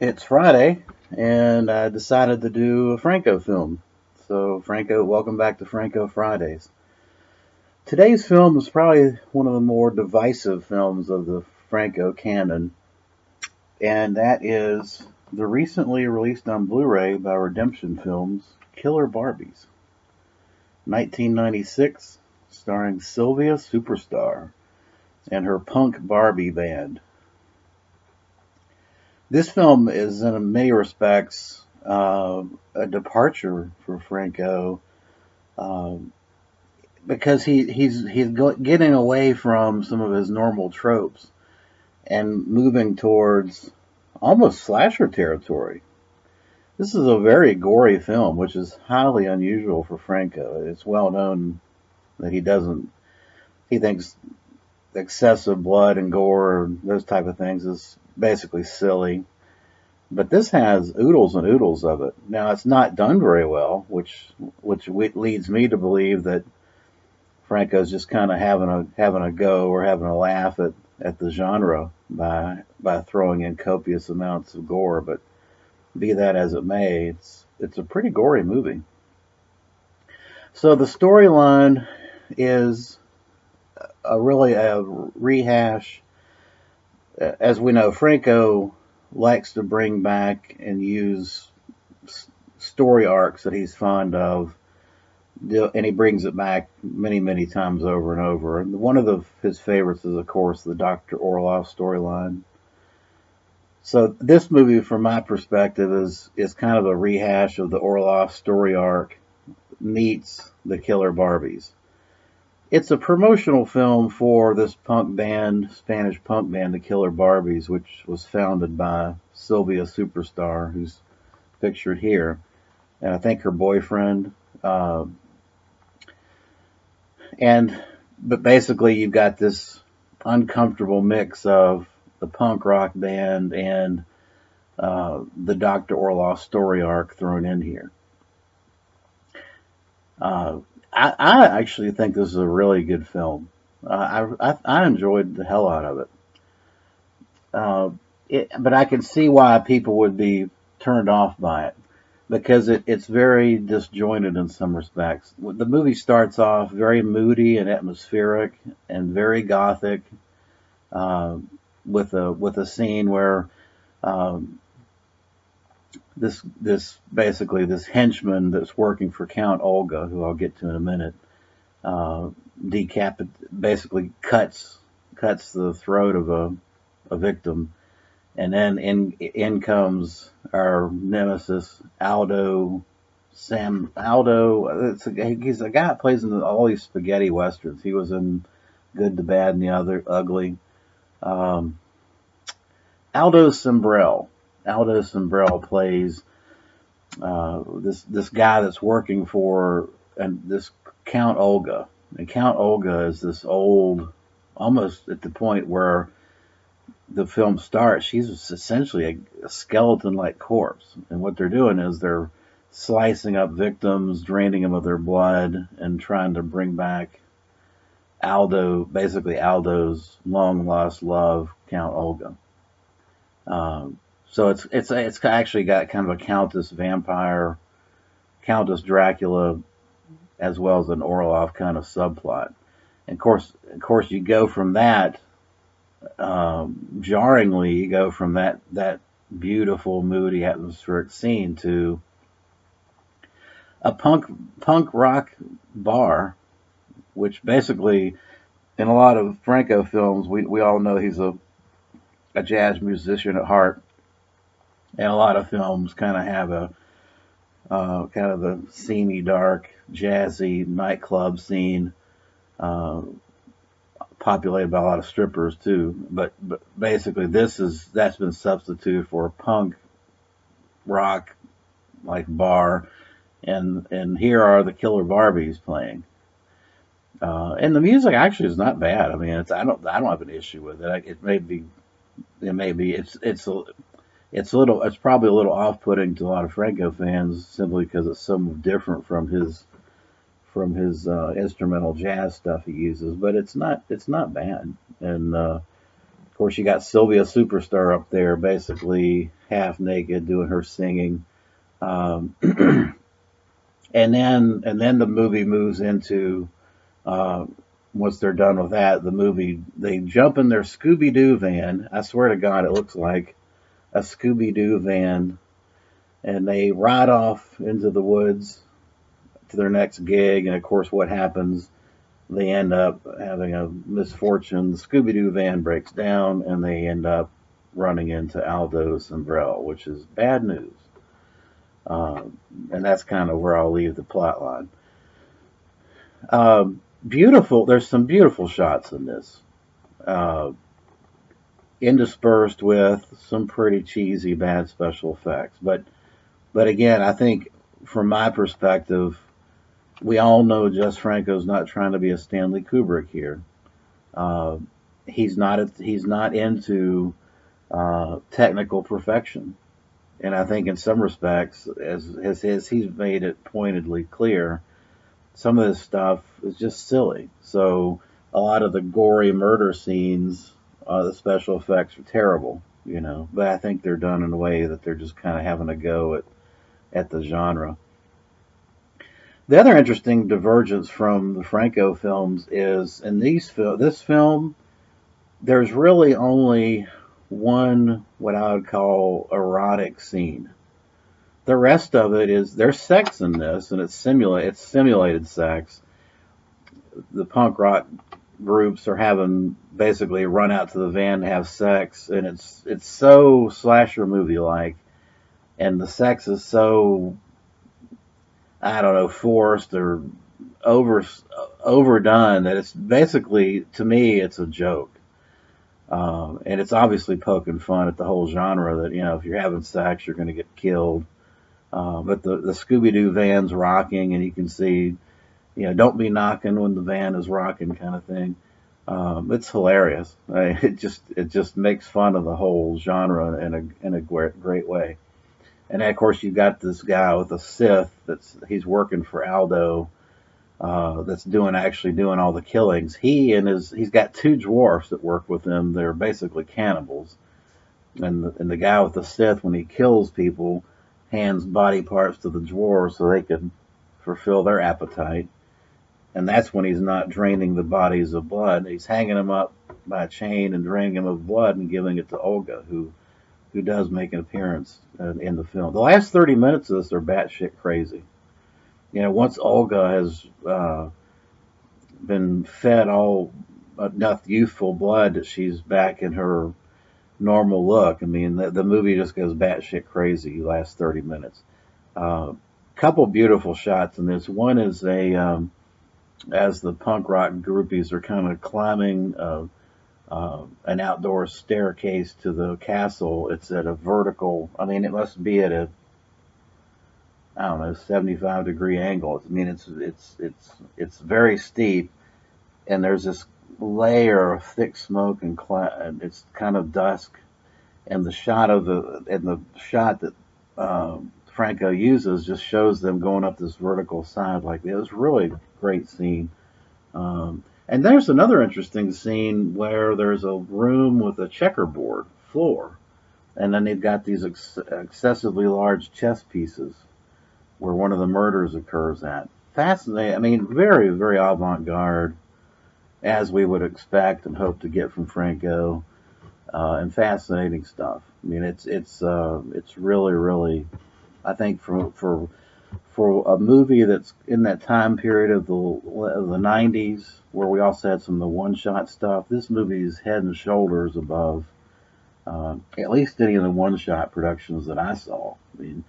It's Friday, and I decided to do a Franco film. So, Franco, welcome back to Franco Fridays. Today's film is probably one of the more divisive films of the Franco canon, and that is the recently released on Blu Ray by Redemption Films, Killer Barbies, 1996, starring Sylvia Superstar and her punk Barbie band. This film is, in many respects, a departure for Franco, um, because he's getting away from some of his normal tropes and moving towards almost slasher territory. This is a very gory film, which is highly unusual for Franco. It's well known that he thinks excessive blood and gore, those type of things, is basically silly. But this has oodles and oodles of it. Now it's not done very well, which leads me to believe that Franco's just kind of having a go or having a laugh at the genre by throwing in copious amounts of gore. But be that as it may, it's a pretty gory movie. So the storyline is really a rehash. As we know, Franco likes to bring back and use story arcs that he's fond of, and he brings it back many, many times over and over. And one of his favorites is, of course, the Dr. Orloff storyline. So this movie, from my perspective, is kind of a rehash of the Orloff story arc meets the Killer Barbies. It's a promotional film for this punk band, Spanish punk band, the Killer Barbies, which was founded by Sylvia Superstar, who's pictured here, and I think her boyfriend. Uh, but basically, you've got this uncomfortable mix of the punk rock band and the Dr. Orloff story arc thrown in here. Uh, I actually think this is a really good film. I enjoyed the hell out of it. Uh, but I can see why people would be turned off by it because it's very disjointed in some respects. The movie starts off very moody and atmospheric and very gothic, uh, with a scene where um, this basically this henchman that's working for Count Olga, who I'll get to in a minute, uh, basically cuts the throat of a victim, and then in comes our nemesis Aldo. He's a guy that plays in all these spaghetti westerns. He was in Good, the Bad, and the Other Ugly. Um, Aldo Sombrell. Aldo Sombrell plays this guy that's working for and this Count Olga. And Count Olga is this old, almost at the point where the film starts, she's essentially a skeleton-like corpse. And what they're doing is they're slicing up victims, draining them of their blood, and trying to bring back basically Aldo's long-lost love, Count Olga. So it's actually got kind of a Countess vampire, Countess Dracula, as well as an Orlov kind of subplot. And of course, you go from that jarringly. You go from that beautiful, moody, atmospheric scene to a punk rock bar, which basically, in a lot of Franco films, we all know he's a jazz musician at heart, and a lot of films kind of have a kind of the seamy, dark, jazzy nightclub scene, uh, populated by a lot of strippers too. But basically, that's been substituted for a punk rock like bar, and here are the Killer Barbies playing. And the music actually is not bad. I mean, I don't have an issue with it. It may be it's probably a little off-putting to a lot of Franco fans simply because it's so different from his instrumental jazz stuff he uses, but it's not bad. And Of course, you got Sylvia Superstar up there, basically half naked, doing her singing. Um, and then the movie moves into uh, once they're done with that, the movie they jump in their Scooby Doo van. I swear to God, it looks like a Scooby Doo van, and they ride off into the woods to their next gig. And of course, what happens? They end up having a misfortune. The Scooby Doo van breaks down, and they end up running into Aldo's umbrella, which is bad news. Uh, and that's kind of where I'll leave the plot line. Beautiful. There's some beautiful shots in this, uh, interspersed with some pretty cheesy, bad special effects. But again, I think from my perspective, we all know Jess Franco's not trying to be a Stanley Kubrick here. Uh, he's not into technical perfection, and I think in some respects, as he's made it pointedly clear, some of this stuff is just silly. So a lot of the gory murder scenes, the special effects are terrible, But I think they're done in a way that they're just kind of having a go at the genre. The other interesting divergence from the Franco films is in this film, there's really only one what I would call erotic scene. The rest of it is there's sex in this, and it's simulated sex. The punk rock groups are having basically run out to the van to have sex, and it's so slasher movie like, and the sex is so, I don't know, forced or over overdone that it's basically, to me, it's a joke. And it's obviously poking fun at the whole genre that, if you're having sex, you're going to get killed. But the Scooby Doo van's rocking, and you can see, don't be knocking when the van is rocking, kind of thing. It's hilarious. It just makes fun of the whole genre in a great way. And then, of course, you've got this guy with a Sith he's working for Aldo, that's actually doing all the killings. He's got two dwarfs that work with him. They're basically cannibals. And the guy with the Sith, when he kills people, hands body parts to the dwarves so they can fulfill their appetite. And that's when he's not draining the bodies of blood. He's hanging them up by a chain and draining them of blood and giving it to Olga, who does make an appearance in the film. The last 30 minutes of this are batshit crazy. Once Olga has been fed all enough youthful blood that she's back in her normal look, I mean, the movie just goes batshit crazy the last 30 minutes. Couple beautiful shots in this. One is as the punk rock groupies are kind of climbing an outdoor staircase to the castle. It's at a vertical, I mean, it must be at a, I don't know, 75-degree angle. I mean, it's very steep, and there's this layer of thick smoke and it's kind of dusk, and the shot that Franco uses just shows them going up this vertical side like that. It was really a great scene. And there's another interesting scene where there's a room with a checkerboard floor, and then they've got these excessively large chess pieces where one of the murders occurs at. Fascinating. I mean, very, very avant-garde, as we would expect and hope to get from Franco, and fascinating stuff. I mean, it's really, really, I think for a movie that's in that time period of the 90s, where we also had some of the one-shot stuff, this movie is head and shoulders above at least any of the one-shot productions that I saw. I mean,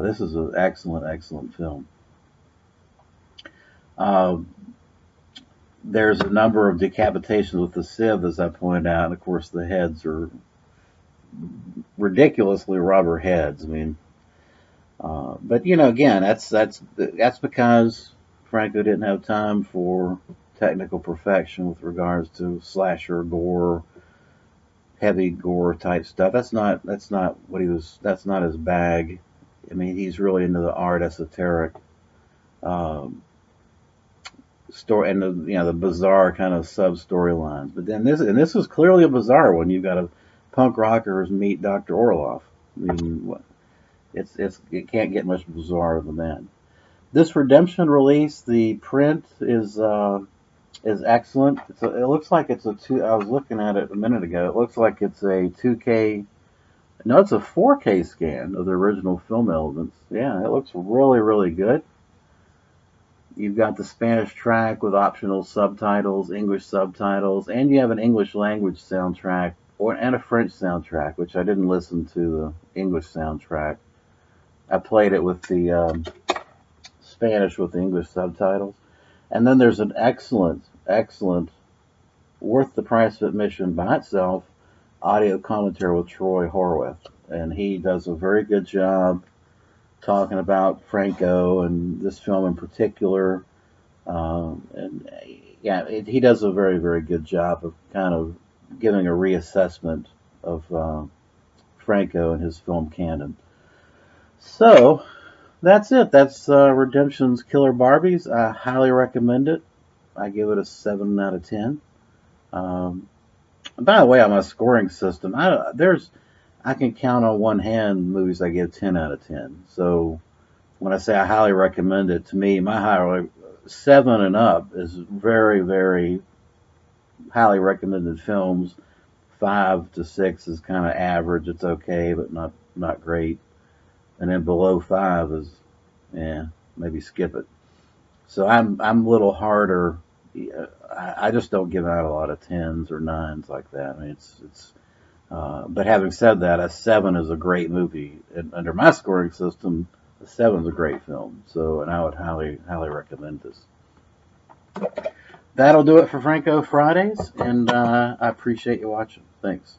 this is an excellent, excellent film. Uh, there's a number of decapitations with the sieve, as I pointed out, and of course the heads are ridiculously rubber heads. I mean, but again, that's because Franco didn't have time for technical perfection with regards to slasher gore, heavy gore type stuff. That's not what he was. That's not his bag. I mean, he's really into the art esoteric. Um, story and the bizarre kind of sub storylines. But then this is clearly a bizarre one. You've got a punk rockers meet Dr. Orloff. I mean, it can't get much bizarrer than that. This Redemption release, the print is excellent. It looks like it's a two. I was looking at it a minute ago. It looks like it's a 2K. No, it's a 4K scan of the original film elements. Yeah, it looks really, really good. You've got the Spanish track with optional subtitles, English subtitles, and you have an English language soundtrack and a French soundtrack, which I didn't listen to the English soundtrack. I played it with the Spanish with the English subtitles. And then there's an excellent, excellent, worth the price of admission by itself, audio commentary with Troy Horwath. And he does a very good job talking about Franco and this film in particular. And yeah, he does a very, very good job of kind of giving a reassessment of Franco and his film canon. So that's it. That's Redemption's Killer Barbies. I highly recommend it. I give it a 7 out of 10. By the way, on my scoring system, I can count on one hand movies I give 10 out of 10. So when I say I highly recommend it, to me, my high 7 and up is very, very highly recommended films. 5 to 6 is kind of average. It's okay, but not great. And then below 5 is, maybe skip it. So I'm a little harder. I just don't give out a lot of 10s or 9s like that. I mean, but having said that, a 7 is a great movie. And under my scoring system, a 7 is a great film. So, and I would highly, highly recommend this. That'll do it for Franco Fridays, and I appreciate you watching. Thanks.